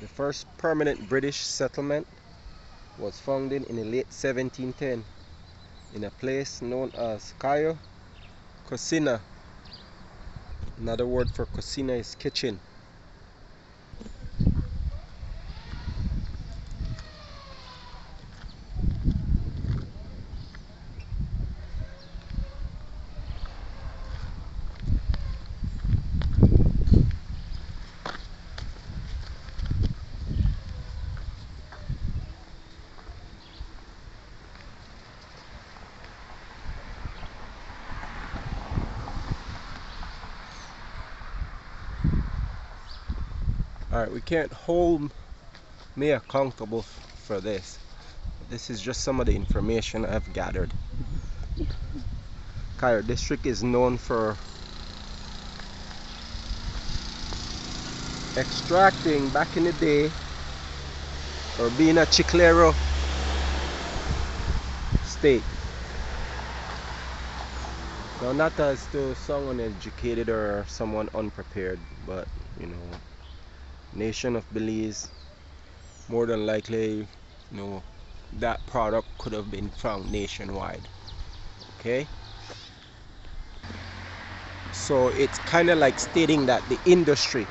The first permanent British settlement was founded in the late 1710 in a place known as Cayo Cocina. Another word for cocina is kitchen. Alright, we can't hold me accountable for this. This is just some of the information I've gathered. Cayo district is known for extracting back in the day, or being a chiclero state. Now, not as to someone uneducated or someone unprepared, but you know, nation of Belize, more than likely, that product could have been found nationwide. Okay, so it's kind of like stating that the industry,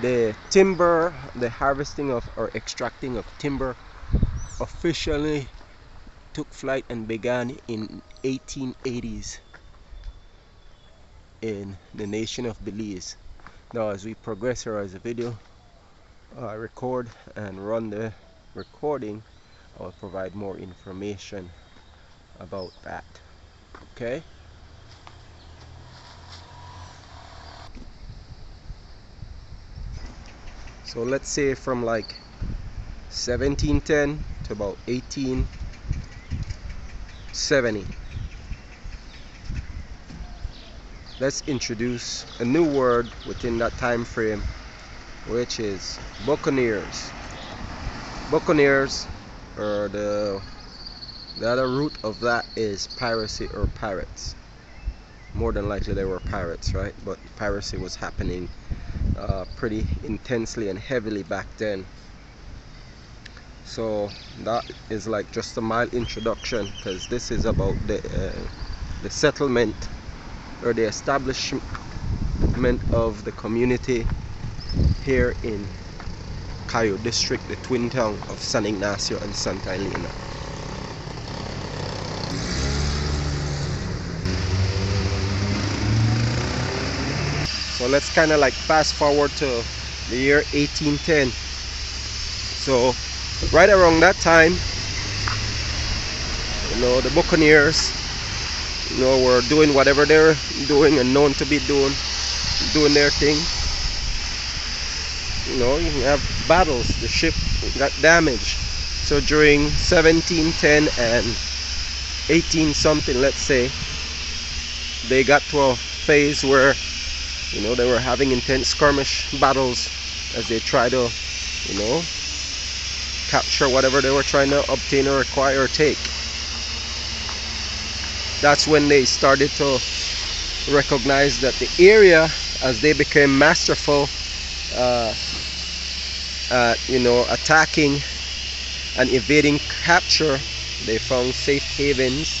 the timber, the harvesting of or extracting of timber officially took flight and began in 1880s in the nation of Belize. Now, as we progress here as a video record and run the recording, I'll provide more information about that. Okay, so let's say from like 1710 to about 1870. Let's introduce a new word within that time frame, which is buccaneers. Buccaneers, or the other root of that is piracy or pirates. More than likely they were pirates, right? But piracy was happening pretty intensely and heavily back then. So that is like just a mild introduction, because this is about the settlement or the establishment of the community here in Cayo district, the twin town of San Ignacio and Santa Elena. So let's kind of like fast forward to the year 1810. So right around that time, the buccaneers, were doing whatever they're doing and known to be doing their thing. You have battles. The ship got damaged. So during 1710 and 18 something, let's say, they got to a phase where they were having intense skirmish battles as they try to capture whatever they were trying to obtain or acquire or take. That's when they started to recognize that the area, as they became masterful at attacking and evading capture, they found safe havens.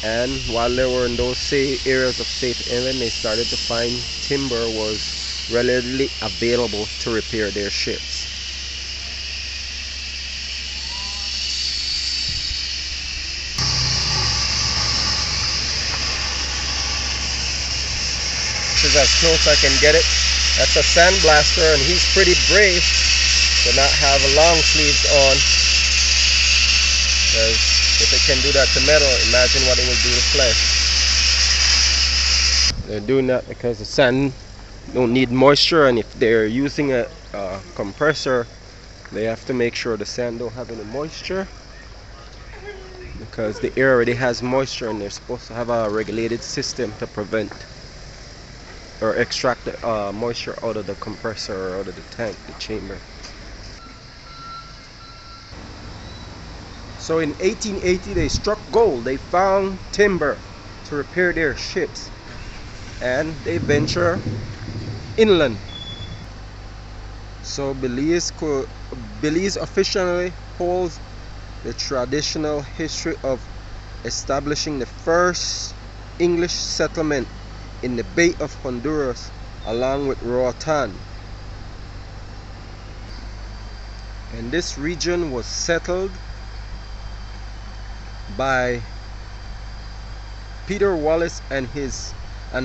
And while they were in those areas of safe haven, they started to find timber was readily available to repair their ships. This is as close I can get it. That's a sandblaster, and he's pretty brave to not have a long sleeves on, because if it can do that to metal, imagine what it will do to flesh. They're doing that because the sand don't need moisture, and if they're using a compressor, they have to make sure the sand don't have any moisture, because the air already has moisture, and they're supposed to have a regulated system to prevent or extract the moisture out of the compressor or out of the tank, the chamber. So in 1880 they struck gold. They found timber to repair their ships, and they venture inland. So Belize officially holds the traditional history of establishing the first English settlement in the Bay of Honduras along with Roatan. And this region was settled by Peter Wallace and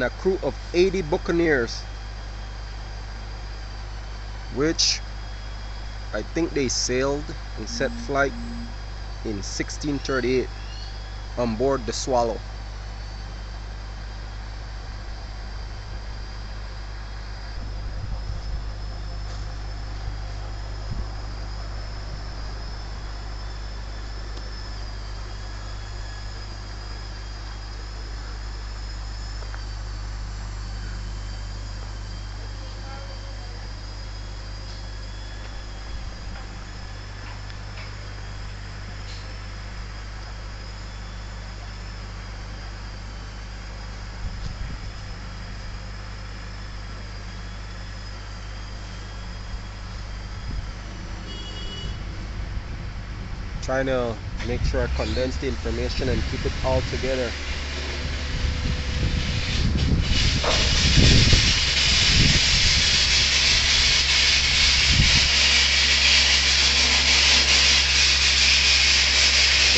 a crew of 80 buccaneers, which I think they sailed and set flight in 1638 on board the Swallow. Trying to make sure I condense the information and keep it all together.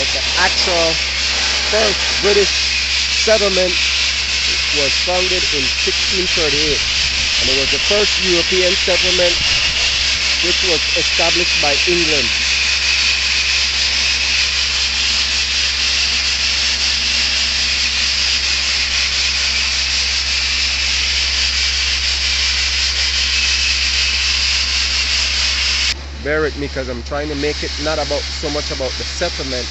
But the actual first British settlement was founded in 1638, and it was the first European settlement which was established by England. Bear with me because I'm trying to make it not so much about the settlement,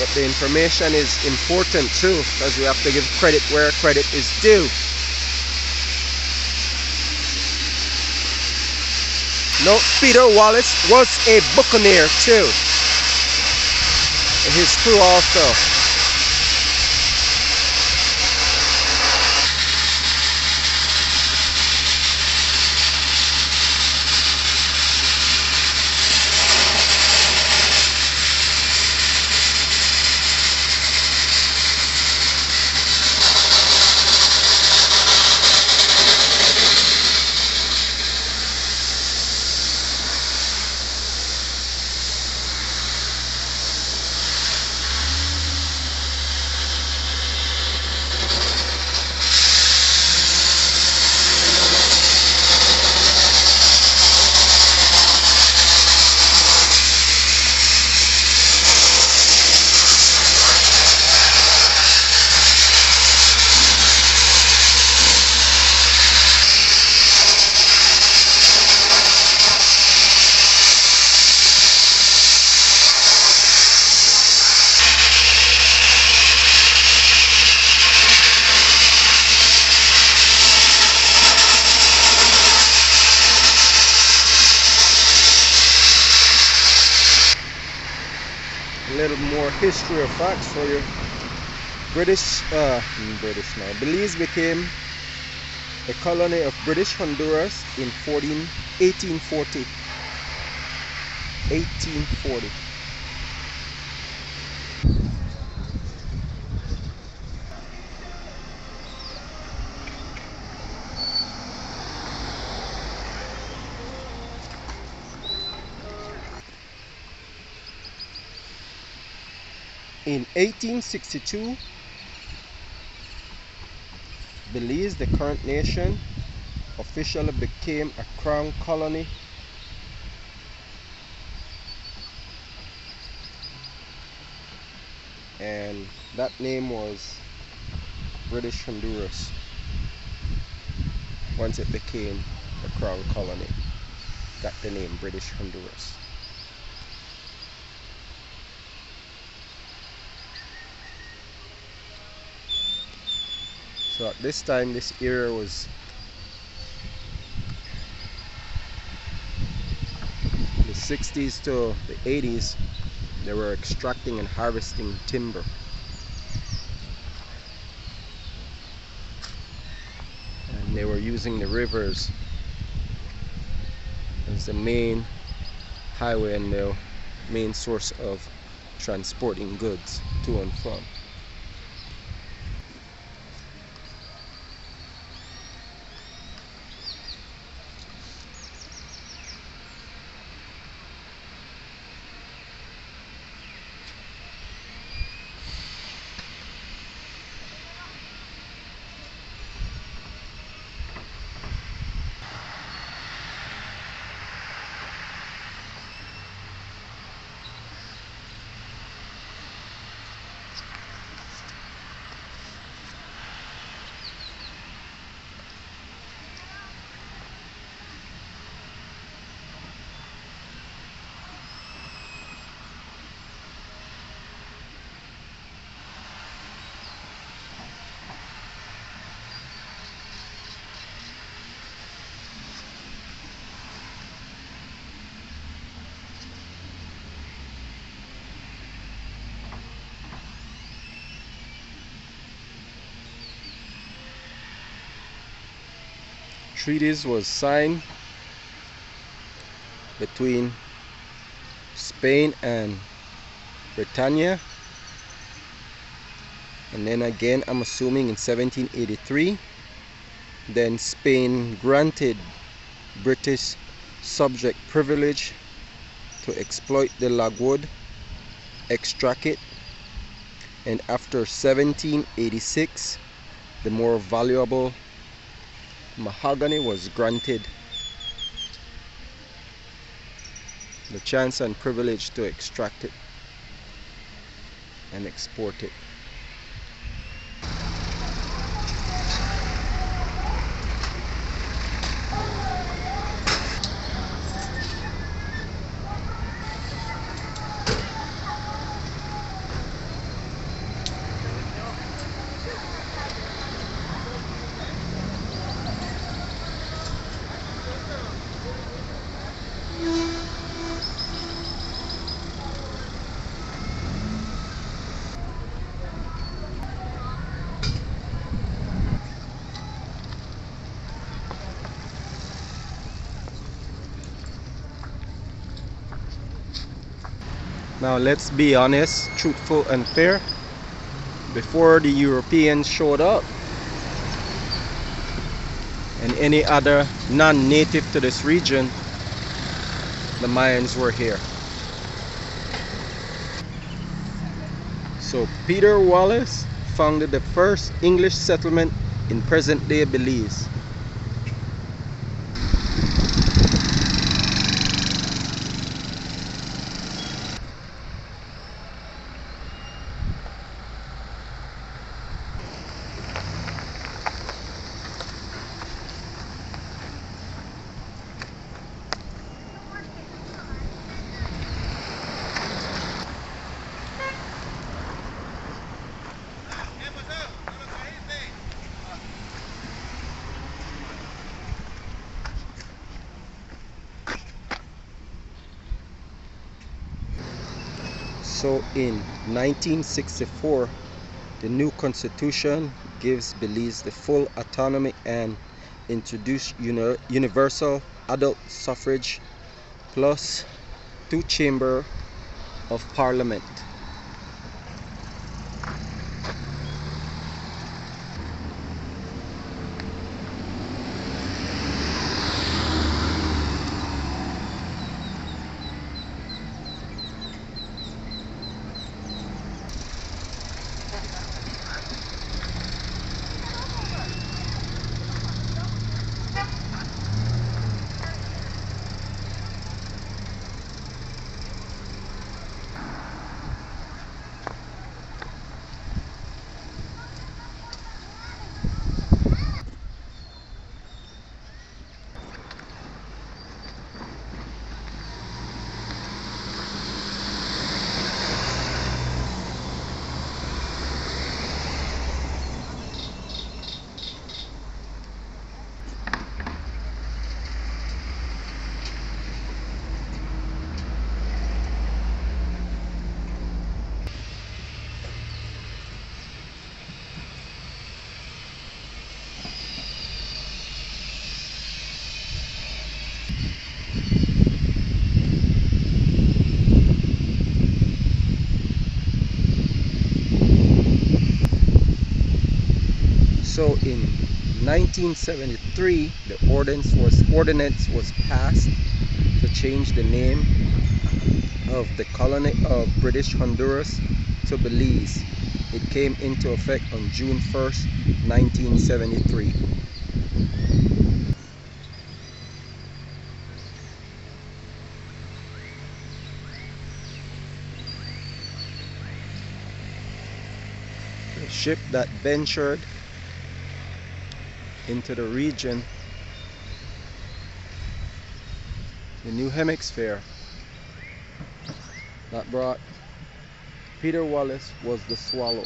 but the information is important too, because we have to give credit where credit is due. No, Peter Wallace was a buccaneer too, and his crew also. A little more history or facts for you. Belize became a colony of British Honduras in 1840. 1840. In 1862, Belize, the current nation, officially became a crown colony and that name was British Honduras once it became a crown colony. Got the name British Honduras. So at this time, this area was the 60s to the 80s. They were extracting and harvesting timber. And they were using the rivers is the main highway and the main source of transporting goods to and from. Treaties was signed between Spain and Britannia, and then again I'm assuming in 1783. Then Spain granted British subject privilege to exploit the logwood, extract it, and after 1786 the more valuable mahogany was granted the chance and privilege to extract it and export it. Now let's be honest, truthful and fair. Before the Europeans showed up and any other non-native to this region, the Mayans were here. So Peter Wallace founded the first English settlement in present-day Belize. So in 1964, the new constitution gives Belize the full autonomy and introduced universal adult suffrage plus 2 chambers of parliament. So in 1973, the ordinance was passed to change the name of the colony of British Honduras to Belize. It came into effect on June 1st, 1973. The ship that ventured into the region, the New Hemisphere, that brought Peter Wallace was the Swallow.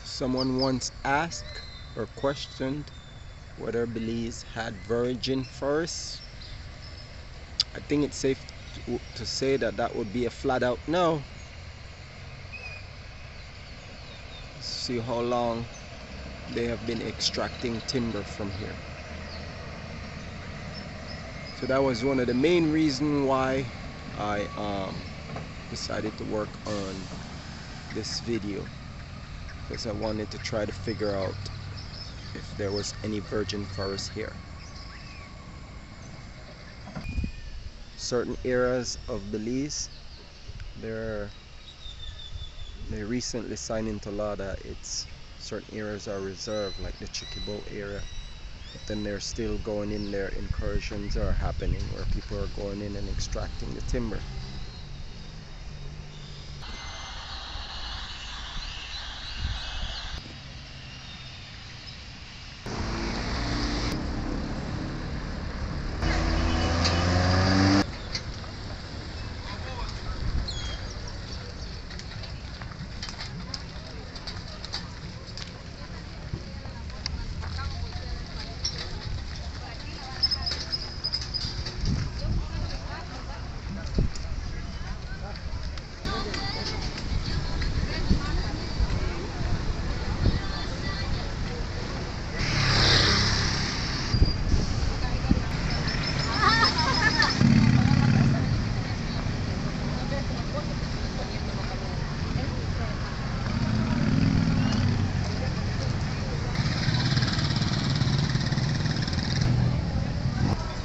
Someone once asked or questioned whether Belize had virgin forests. I think it's safe to say that that would be a flat out no. See how long they have been extracting timber from here. So that was one of the main reasons why I decided to work on this video, because I wanted to try to figure out if there was any virgin forest here. Certain areas of Belize, they recently signed into law that certain areas are reserved, like the Chiquibo area, but then they're still going in there. Incursions are happening where people are going in and extracting the timber.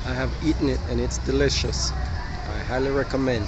I have eaten it and it's delicious. I highly recommend.